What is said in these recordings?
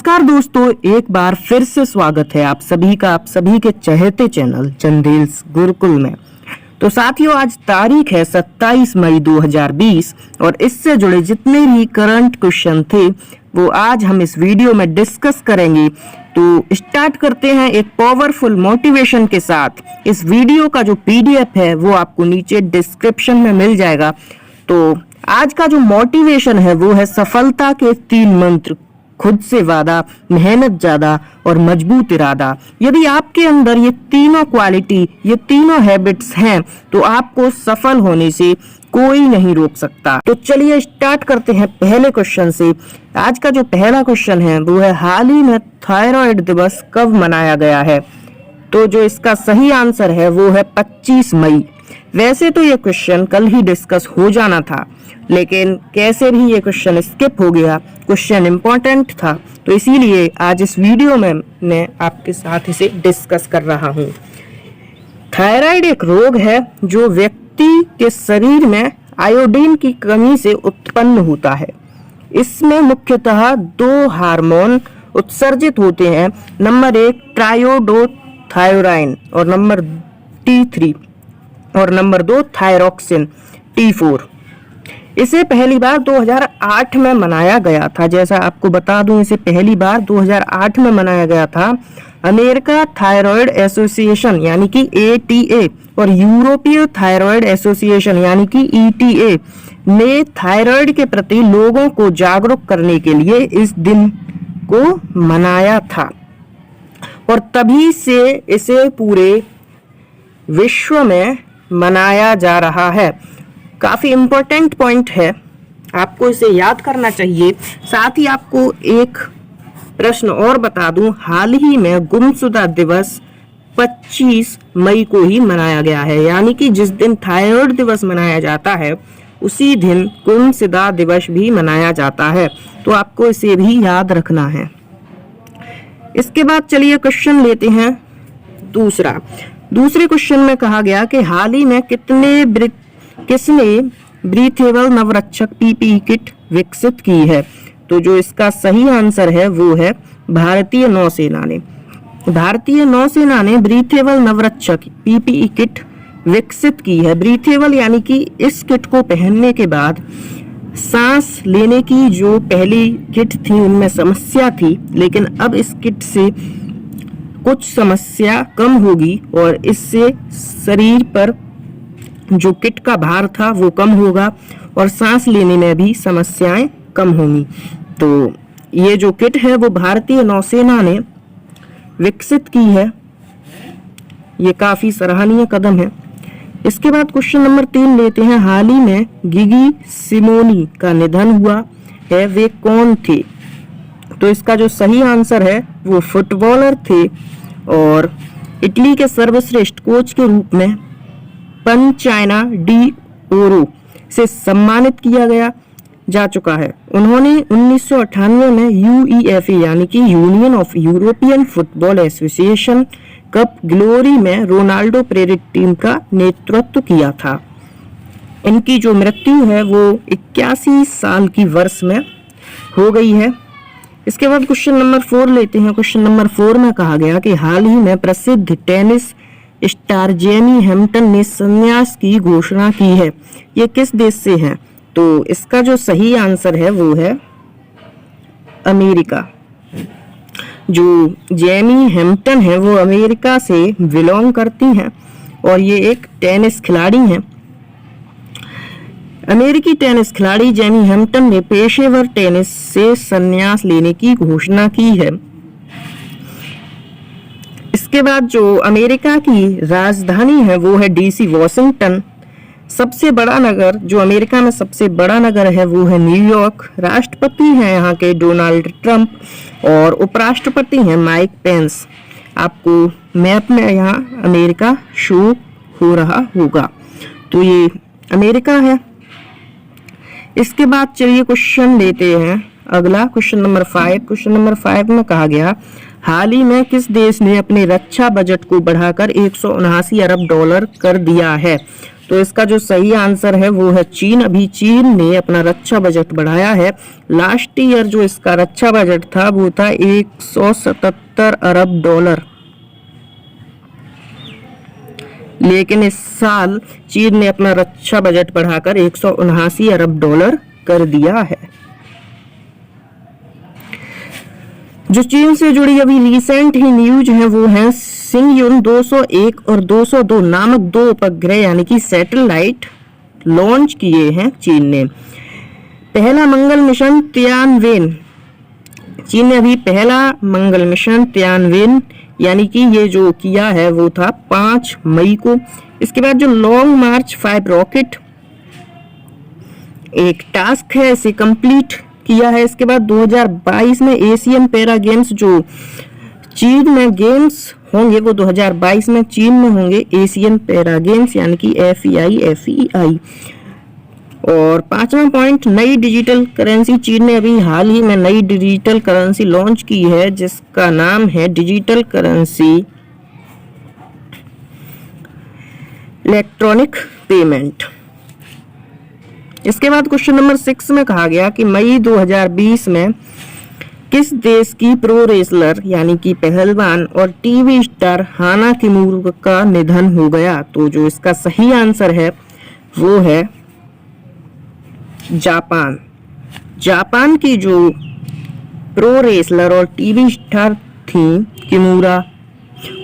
नमस्कार दोस्तों, एक बार फिर से स्वागत है आप सभी का आप सभी के चहेते चैनल चंदेल्स गुरुकुल में। तो साथियों, आज तारीख है 27 मई 2020 और इससे जुड़े जितने भी करंट क्वेश्चन थे वो आज हम इस वीडियो में डिस्कस करेंगे। तो स्टार्ट करते हैं एक पावरफुल मोटिवेशन के साथ। इस वीडियो का जो पीडीएफ है वो आपको नीचे डिस्क्रिप्शन में मिल जाएगा। तो आज का जो मोटिवेशन है वो है सफलता के 3 मंत्र। खुद से वादा, मेहनत ज्यादा और मजबूत इरादा। यदि आपके अंदर ये तीनों क्वालिटी, ये तीनों हैबिट्स हैं तो आपको सफल होने से कोई नहीं रोक सकता। तो चलिए स्टार्ट करते हैं पहले क्वेश्चन से। आज का जो पहला क्वेश्चन है वो है, हाल ही में थायराइड दिवस कब मनाया गया है? तो जो इसका सही आंसर है वो है 25 मई। वैसे तो ये क्वेश्चन कल ही डिस्कस हो जाना था, लेकिन कैसे भी ये क्वेश्चन स्किप हो गया। क्वेश्चन इंपॉर्टेंट था तो इसीलिए आज इस वीडियो में मैं आपके साथ इसे डिस्कस कर रहा हूँ। थायराइड एक रोग है जो व्यक्ति के शरीर में आयोडीन की कमी से उत्पन्न होता है। इसमें मुख्यतः 2 हार्मोन उत्सर्जित होते हैं। नंबर 1 ट्रायोडोथायोराइन और नंबर T3 और नंबर 2 थायरोक्सिन T4। इसे पहली बार 2008 में मनाया गया था। जैसा आपको बता दूं, इसे पहली बार 2008 में मनाया गया था। अमेरिका थायराइड एसोसिएशन यानी कि ATA और यूरोपीय थायराइड एसोसिएशन यानी कि ETA ने थायराइड के प्रति लोगों को जागरूक करने के लिए इस दिन को मनाया था और तभी से इसे पूरे विश्व में मनाया जा रहा है। काफी इम्पोर्टेंट पॉइंट है, आपको इसे याद करना चाहिए। साथ ही आपको एक प्रश्न और बता दूं, हाल ही में गुमशुदा दिवस 25 मई को ही मनाया गया है। यानी कि जिस दिन थायराइड दिवस मनाया जाता है उसी दिन गुमशुदा दिवस भी मनाया जाता है। तो आपको इसे भी याद रखना है। इसके बाद चलिए क्वेश्चन लेते हैं दूसरे क्वेश्चन में कहा गया कि हाल ही में किसने ब्रीथेबल नवरक्षक PPE किट विकसित की है? तो जो इसका सही आंसर है वो है भारतीय नौसेना ने। भारतीय नौसेना ने ब्रीथेबल नवरक्षक PPE किट विकसित की है। ब्रीथेबल यानी कि इस किट को पहनने के बाद सांस लेने की जो पहली किट थी उनमें समस्या थी, लेकिन अब इस किट से कुछ समस्या कम होगी और इससे शरीर पर जो किट का भार था वो कम होगा और सांस लेने में भी समस्याएं कम होंगी। तो ये जो किट है वो भारतीय नौसेना ने विकसित की है। ये काफी सराहनीय कदम है। इसके बाद क्वेश्चन नंबर 3 लेते हैं। हाल ही में गिगी सिमोनी का निधन हुआ है, वे कौन थे? तो इसका जो सही आंसर है वो फुटबॉलर थे और इटली के सर्वश्रेष्ठ कोच के रूप में पंचायना डी ओरो से सम्मानित किया गया जा चुका है। उन्होंने 1998 में UEFA यानी कि union of European football association cup glory में रोनाल्डो प्रेरित टीम का नेतृत्व किया था। इनकी जो मृत्यु है वो 81 साल की वर्ष में हो गई है। इसके बाद क्वेश्चन नंबर 4 लेते हैं। क्वेश्चन नंबर 4 में कहा गया कि हाल ही में प्रसिद्ध टेनिस स्टार जेमी हैम्पटन ने संन्यास की घोषणा की है। ये किस देश से है? तो इसका जो सही आंसर है वो है अमेरिका। जो जेमी हैम्पटन है वो अमेरिका से बिलोंग करती हैं और ये एक टेनिस खिलाड़ी हैं। अमेरिकी टेनिस खिलाड़ी जेमी हैम्पटन ने पेशेवर टेनिस से संन्यास लेने की घोषणा की है। इसके बाद जो अमेरिका की राजधानी है वो है DC वॉशिंगटन। सबसे बड़ा नगर जो अमेरिका में सबसे बड़ा नगर है वो है न्यूयॉर्क। राष्ट्रपति हैं यहाँ के डोनाल्ड ट्रंप और उपराष्ट्रपति हैं माइक पेंस। आपको मैप में यहाँ अमेरिका शो हो रहा होगा। तो ये अमेरिका है। इसके बाद चलिए क्वेश्चन लेते हैं अगला, क्वेश्चन नंबर 5। क्वेश्चन नंबर 5 में कहा गया, हाल ही में किस देश ने अपने रक्षा बजट को बढ़ाकर $179 अरब कर दिया है? तो इसका जो सही आंसर है वो है चीन। अभी चीन ने अपना रक्षा बजट बढ़ाया है। लास्ट ईयर जो इसका रक्षा बजट था वो था 177 अरब डॉलर, लेकिन इस साल चीन ने अपना रक्षा बजट बढ़ाकर 179 अरब डॉलर कर दिया है। जो चीन से जुड़ी अभी रिसेंट ही न्यूज है वो है सिंगयुन 201 और 202 नामक दो उपग्रह यानी कि सैटेलाइट लॉन्च किए हैं चीन ने। पहला मंगल मिशन तियानवेन, चीन ने अभी पहला मंगल मिशन तियानवेन यानी कि ये जो किया है वो था 5 मई को। इसके बाद जो लॉन्ग मार्च 5 रॉकेट एक टास्क है, इसे कंप्लीट किया है। इसके बाद 2022 में एशियन पैरा गेम्स जो चीन में गेम्स होंगे वो 2022 में चीन में होंगे एशियन पैरा गेम्स यानी कि FEI। और 5वां पॉइंट, नई डिजिटल करेंसी। चीन ने अभी हाल ही में नई डिजिटल करेंसी लॉन्च की है जिसका नाम है डिजिटल करेंसी इलेक्ट्रॉनिक पेमेंट। इसके बाद क्वेश्चन नंबर 6 में कहा गया कि मई 2020 में किस देश की प्रो रेसलर यानी कि पहलवान और टीवी स्टार हाना किमुरा का निधन हो गया। तो जो इसका सही आंसर है वो है जापान। जापान की जो प्रो रेसलर और टीवी स्टार थी किमुरा,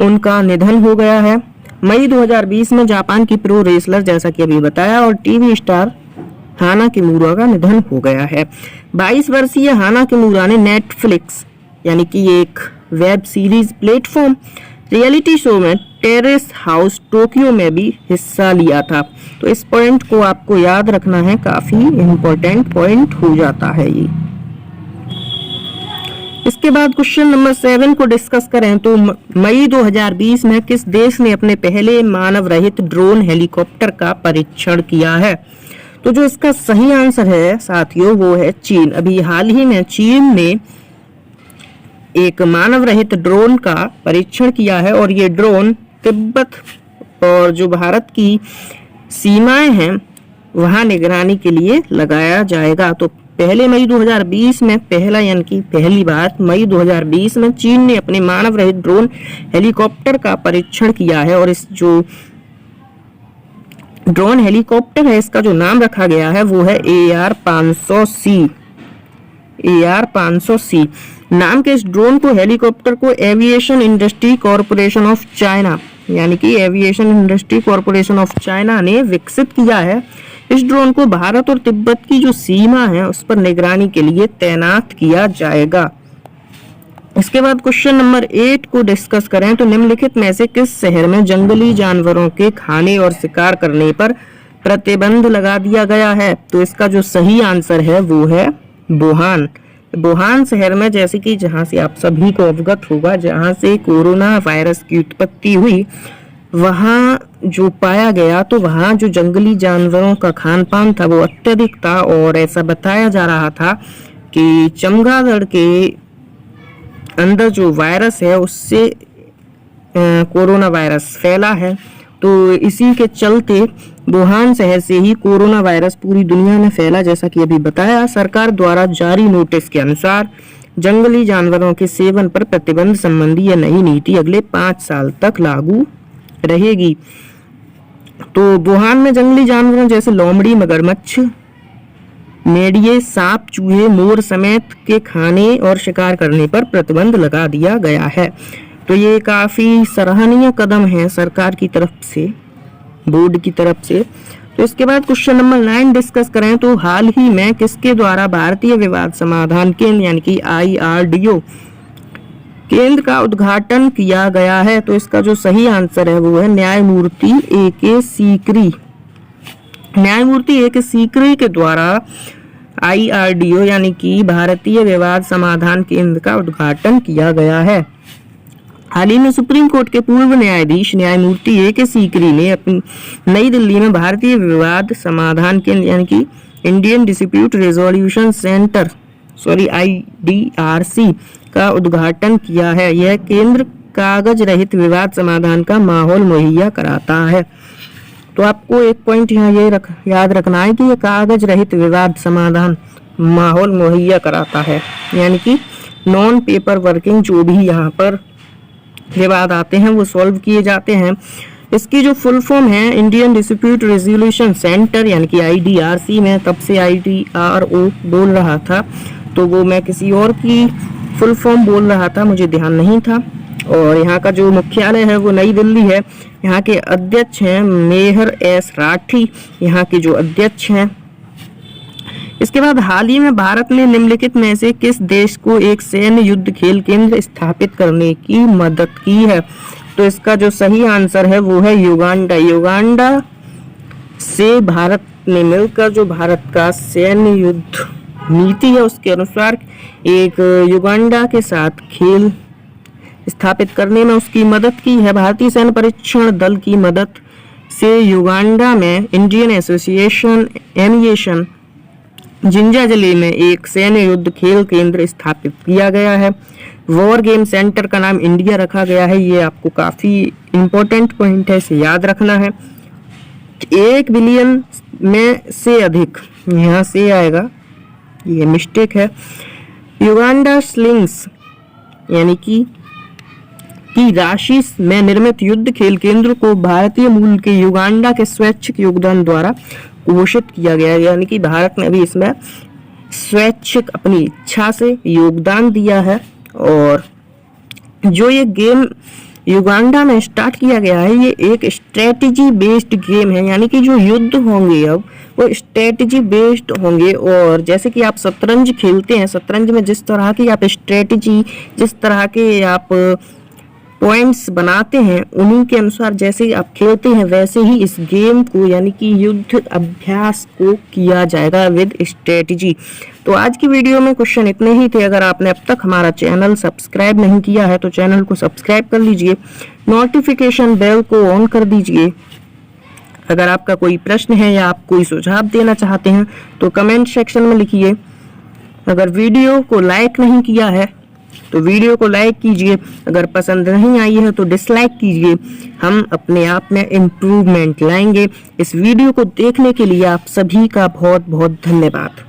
उनका निधन हो गया है। मई 2020 में जापान की प्रो रेसलर जैसा कि अभी बताया और टीवी स्टार हाना किमुरा का निधन हो गया है। 22 वर्षीय हाना किमुरा ने नेटफ्लिक्स यानी कि एक web series platform reality show में टेरेस हाउस टोक्यो में भी हिस्सा लिया था। तो इस पॉइंट को आपको याद रखना है, काफी इंपॉर्टेंट पॉइंट हो जाता है ये। इसके बाद क्वेश्चन नंबर 7 को डिस्कस करें तो मई 2020 में किस देश ने अपने पहले मानव रहित ड्रोन हेलीकॉप्टर का परीक्षण किया है। तो जो इसका सही आंसर है साथियों वो है चीन। अभी हाल ही में चीन ने एक मानव रहित ड्रोन का परीक्षण किया है और ये ड्रोन तिब्बत और जो भारत की सीमाएं हैं वहां निगरानी के लिए लगाया जाएगा। तो पहले मई 2020 में पहला यानी कि पहली बार मई 2020 में चीन ने अपने मानव रहित ड्रोन हेलीकॉप्टर का परीक्षण किया है और इस जो ड्रोन हेलीकॉप्टर है इसका जो नाम रखा गया है वो है AR-500C। AR-500C नाम के इस ड्रोन को हेलीकॉप्टर को aviation industry corporation of China यानी कि aviation industry corporation of China ने विकसित किया है। इस ड्रोन को भारत और तिब्बत की जो सीमा है उस पर निगरानी के लिए तैनात किया जाएगा। इसके बाद क्वेश्चन नंबर 8 को डिस्कस करें तो निम्नलिखित में से किस शहर में जंगली जानवरों के खाने और शिकार करने पर प्रतिबंध लगा दिया गया है। तो इसका जो सही आंसर है वो है वुहान। वुहान शहर में, जैसे कि जहां से आप सभी को अवगत होगा, जहां से कोरोना वायरस की उत्पत्ति हुई वहां जो पाया गया तो वहां जो जंगली जानवरों का खान पान था वो अत्यधिक था और ऐसा बताया जा रहा था कि चमगादड़ के अंदर जो वायरस है उससे कोरोना वायरस फैला है। तो इसी के चलते वुहान शहर से ही कोरोना वायरस पूरी दुनिया में फैला। जैसा कि अभी बताया, सरकार द्वारा जारी नोटिस के अनुसार जंगली जानवरों के सेवन पर प्रतिबंध संबंधी यह नई नीति अगले 5 साल तक लागू रहेगी। तो वुहान में जंगली जानवरों जैसे लोमड़ी, मगरमच्छ, मेढके, सांप, चूहे, मोर समेत के खाने और शिकार करने पर प्रतिबंध लगा दिया गया है। तो ये काफी सराहनीय कदम है सरकार की तरफ से, बोर्ड की तरफ से। तो इसके बाद क्वेश्चन नंबर 9 डिस्कस करें तो हाल ही में किसके द्वारा भारतीय विवाद समाधान केंद्र यानी कि IRDO केंद्र का उद्घाटन किया गया है। तो इसका जो सही आंसर है वो है न्यायमूर्ति AK सीकरी। न्यायमूर्ति AK सीकरी के द्वारा IRDO यानी कि भारतीय विवाद समाधान केंद्र का उद्घाटन किया गया है। हाल ही में सुप्रीम कोर्ट के पूर्व न्यायाधीश न्यायमूर्ति AK सीकरी ने अपनी नई दिल्ली में भारतीय विवाद समाधान केंद्र यानी कि Indian dispute resolution centre IDRC का उद्घाटन किया है। यह केंद्र कागज रहित विवाद समाधान का माहौल मुहैया कराता है। तो आपको एक पॉइंट यहाँ ये याद रखना है कि ये कागज रहित विवाद समाधान माहौल मुहैया कराता है, यानी कि नॉन पेपर वर्किंग जो भी यहाँ पर विवाद आते हैं वो सॉल्व किए जाते हैं। इसकी जो फुल फॉर्म है इंडियन डिस्प्यूट रेजोल्यूशन सेंटर यानी कि IDRC, में तब से IDRO बोल रहा था, तो वो मैं किसी और की फुल फॉर्म बोल रहा था, मुझे ध्यान नहीं था। और यहाँ का जो मुख्यालय है वो नई दिल्ली है। यहाँ के अध्यक्ष हैं मेहर S राठी, यहाँ के जो अध्यक्ष हैं। इसके बाद हाल ही में भारत ने निम्नलिखित में से किस देश को एक सैन्य युद्ध खेल केंद्र स्थापित करने की मदद की है? तो इसका जो सही आंसर है वो है युगांडा। युगांडा से भारत ने मिलकर जो भारत का सैन्य युद्ध नीति है उसके अनुसार एक युगांडा के साथ खेल स्थापित करने में उसकी मदद की है। भारतीय सैन्य परीक्षण दल की मदद से युगांडा में इंडियन एसोसिएशन एविएशन जिंजा जिले में एक सैन्य युद्ध खेल केंद्र स्थापित किया गया है। वॉर गेम सेंटर का नाम इंडिया रखा गया है। ये आपको काफी इंपॉर्टेंट पॉइंट है, इसे याद रखना है। 1 बिलियन में से अधिक, यहाँ से आएगा, ये मिस्टेक है। युगांडा स्लिंग्स यानी कि राशि में निर्मित युद्ध खेल केंद्र को भारतीय मूल के युगांडा के स्वैच्छिक योगदान द्वारा घोषित किया गया है, यानी कि भारत ने भी इसमें स्वैच्छिक अपनी इच्छा से योगदान दिया है। और जो ये गेम युगांडा में स्टार्ट किया गया है ये एक स्ट्रेटजी बेस्ड गेम है, यानी कि जो युद्ध होंगे अब वो स्ट्रेटजी बेस्ड होंगे। और जैसे कि आप शतरंज खेलते हैं, शतरंज में जिस तरह की आप स्ट्रेटजी, जिस तरह के आप पॉइंट्स बनाते हैं, उन्हीं के अनुसार जैसे आप खेलते हैं वैसे ही इस गेम को यानी कि युद्ध अभ्यास को किया जाएगा विद स्ट्रेटजी। तो आज की वीडियो में क्वेश्चन इतने ही थे। अगर आपने अब तक हमारा चैनल सब्सक्राइब नहीं किया है तो चैनल को सब्सक्राइब कर लीजिए, नोटिफिकेशन बेल को ऑन कर दीजिए। अगर आपका कोई प्रश्न है या आप कोई सुझाव देना चाहते हैं तो कमेंट सेक्शन में लिखिए। अगर वीडियो को लाइक नहीं किया है तो वीडियो को लाइक कीजिए, अगर पसंद नहीं आई है तो डिसलाइक कीजिए। हम अपने आप में इम्प्रूवमेंट लाएंगे। इस वीडियो को देखने के लिए आप सभी का बहुत बहुत धन्यवाद।